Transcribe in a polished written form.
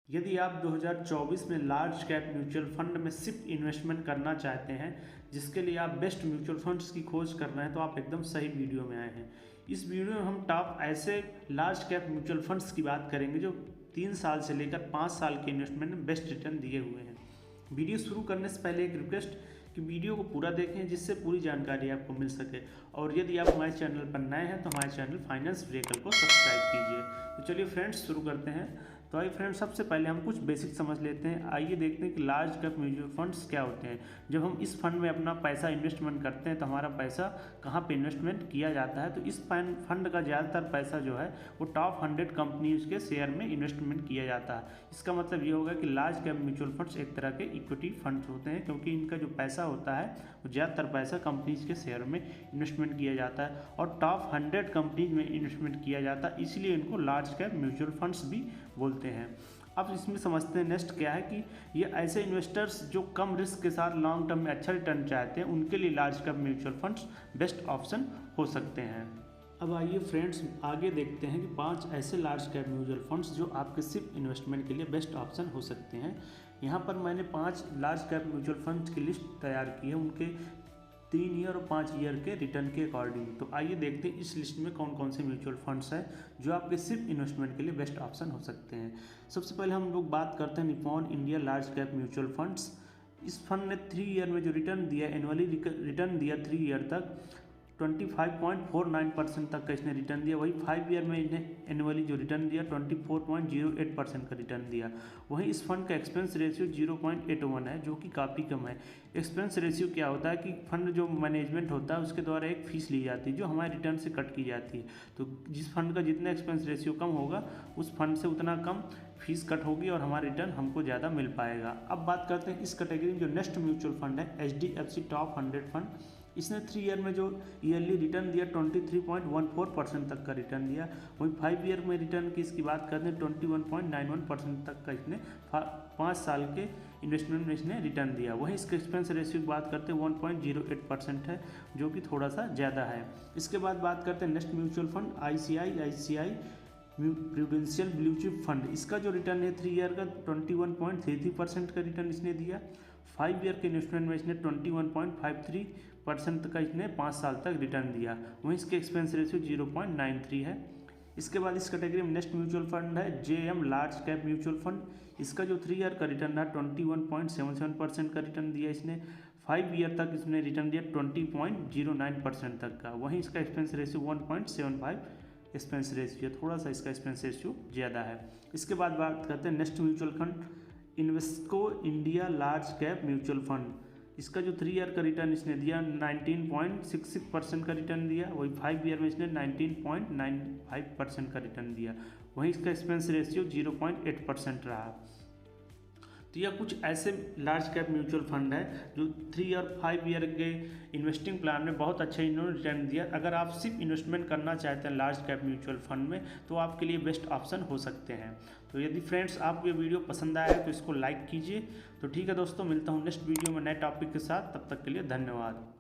यदि आप 2024 में लार्ज कैप म्यूचुअल फंड में सिर्फ इन्वेस्टमेंट करना चाहते हैं, जिसके लिए आप बेस्ट म्यूचुअल फंड्स की खोज कर रहे हैं, तो आप एकदम सही वीडियो में आए हैं। इस वीडियो में हम टॉप ऐसे लार्ज कैप म्यूचुअल फंड्स की बात करेंगे जो 3 साल से लेकर 5 साल के इन्वेस्टमेंट में बेस्ट रिटर्न दिए हुए हैं। वीडियो शुरू करने से पहले एक रिक्वेस्ट कि वीडियो को पूरा देखें, जिससे पूरी जानकारी आपको मिल सके। और यदि आप हमारे चैनल पर नए हैं तो हमारे चैनल फाइनेंस व्हीकल को सब्सक्राइब कीजिए। तो चलिए फ्रेंड्स शुरू करते हैं। तो आइए फ्रेंड्स, सबसे पहले हम कुछ बेसिक समझ लेते हैं। आइए देखते हैं कि लार्ज कैप म्यूचुअल फंड्स क्या होते हैं। जब हम इस फंड में अपना पैसा इन्वेस्टमेंट करते हैं तो हमारा पैसा कहाँ पे इन्वेस्टमेंट किया जाता है, तो इस फंड का ज़्यादातर पैसा जो है वो टॉप 100 कंपनीज के शेयर में इन्वेस्टमेंट किया जाता है। इसका मतलब ये होगा कि लार्ज कैप म्यूचुअल फंड्स एक तरह के इक्विटी फंड्स होते हैं, क्योंकि इनका जो पैसा होता है वो ज़्यादातर पैसा कंपनीज के शेयर में इन्वेस्टमेंट किया जाता है और टॉप 100 कंपनीज में इन्वेस्टमेंट किया जाता है, इसलिए इनको लार्ज कैप म्यूचुअल फंड्स भी बोलते हैं। अब इसमें समझते हैं नेक्स्ट क्या है कि ये ऐसे इन्वेस्टर्स जो कम रिस्क के साथ लॉन्ग टर्म में अच्छा रिटर्न चाहते हैं, उनके लिए large cap mutual funds best option हो सकते हैं। अब आइए फ्रेंड्स आगे देखते हैं कि 5 ऐसे लार्ज कैप म्यूचुअल फंड्स जो आपके सिर्फ इन्वेस्टमेंट के लिए बेस्ट ऑप्शन हो सकते हैं। यहाँ पर मैंने 5 लार्ज कैप म्यूचुअल फंड्स की लिस्ट तैयार की है, उनके 3 ईयर और 5 ईयर के रिटर्न के अकॉर्डिंग। तो आइए देखते हैं इस लिस्ट में कौन कौन से म्यूचुअल फंड्स हैं जो आपके सिर्फ इन्वेस्टमेंट के लिए बेस्ट ऑप्शन हो सकते हैं। सबसे पहले हम लोग बात करते हैं Nippon India large cap mutual funds. इस फंड ने 3 ईयर में जो रिटर्न दिया, एनुअली रिटर्न दिया 3 ईयर तक 25.49% तक का इसने रिटर्न दिया। वही 5 ईयर में इन्हें एनुअली जो रिटर्न दिया 24.08% का रिटर्न दिया। वहीं इस फंड का एक्सपेंस रेशियो 0.81 है, जो कि काफ़ी कम है। एक्सपेंस रेशियो क्या होता है कि फंड जो मैनेजमेंट होता है उसके द्वारा एक फ़ीस ली जाती है जो हमारे रिटर्न से कट की जाती है। तो जिस फंड का जितना एक्सपेंस रेशियो कम होगा उस फंड से उतना कम फीस कट होगी और हमारा रिटर्न हमको ज़्यादा मिल पाएगा। अब बात करते हैं इस कैटेगरी में जो नेक्स्ट म्यूचुअल फंड है HDFC टॉप 100 फंड। इसने 3 ईयर में जो ईयरली रिटर्न दिया 23.14% तक का रिटर्न दिया। वहीं 5 ईयर में रिटर्न की इसकी बात करते हैं 21.91% तक का इसने 5 साल के इन्वेस्टमेंट में इसने रिटर्न दिया। वहीं इसके एक्सपेंस रेशियो की बात करते हैं 1.08% है, जो कि थोड़ा सा ज़्यादा है। इसके बाद बात करते हैं next mutual fund ICICI prudential blue chip fund. इसका जो रिटर्न है 3 ईयर का 21.33% का रिटर्न इसने दिया। 5 ईयर के इन्वेस्टमेंट में इसने 21.53% का इसने 5 साल तक रिटर्न दिया। वहीं इसके एक्सपेंस रेशियो 0.93 है। इसके बाद इस कैटेगरी में नेक्स्ट म्यूचुअल फंड है JM large cap mutual fund. इसका जो 3 ईयर का रिटर्न है 21.77% का रिटर्न दिया इसने। 5 ईयर तक इसने रिटर्न दिया 20.09% तक का। वहीं इसका एक्सपेंस रेशियो 1.75 एक्सपेंस रेशियो, थोड़ा सा इसका एक्सपेंस रेशियो ज़्यादा है। इसके बाद बात करते हैं next mutual fund Invesco India large cap mutual fund. इसका जो 3 ईयर का रिटर्न इसने दिया 19.66% का रिटर्न दिया। वही 5 ईयर में इसने 19.95% का रिटर्न दिया। वहीं इसका एक्सपेंस रेशियो 0.8% रहा। तो यह कुछ ऐसे लार्ज कैप म्यूचुअल फंड है जो 3 और 5 ईयर के इन्वेस्टिंग प्लान में बहुत अच्छा इन्होंने रिटर्न दिया। अगर आप सिर्फ इन्वेस्टमेंट करना चाहते हैं लार्ज कैप म्यूचुअल फंड में, तो आपके लिए बेस्ट ऑप्शन हो सकते हैं। तो यदि फ्रेंड्स आपको ये वीडियो पसंद आया है तो इसको लाइक कीजिए। तो ठीक है दोस्तों, मिलता हूँ नेक्स्ट वीडियो में नए टॉपिक के साथ। तब तक के लिए धन्यवाद।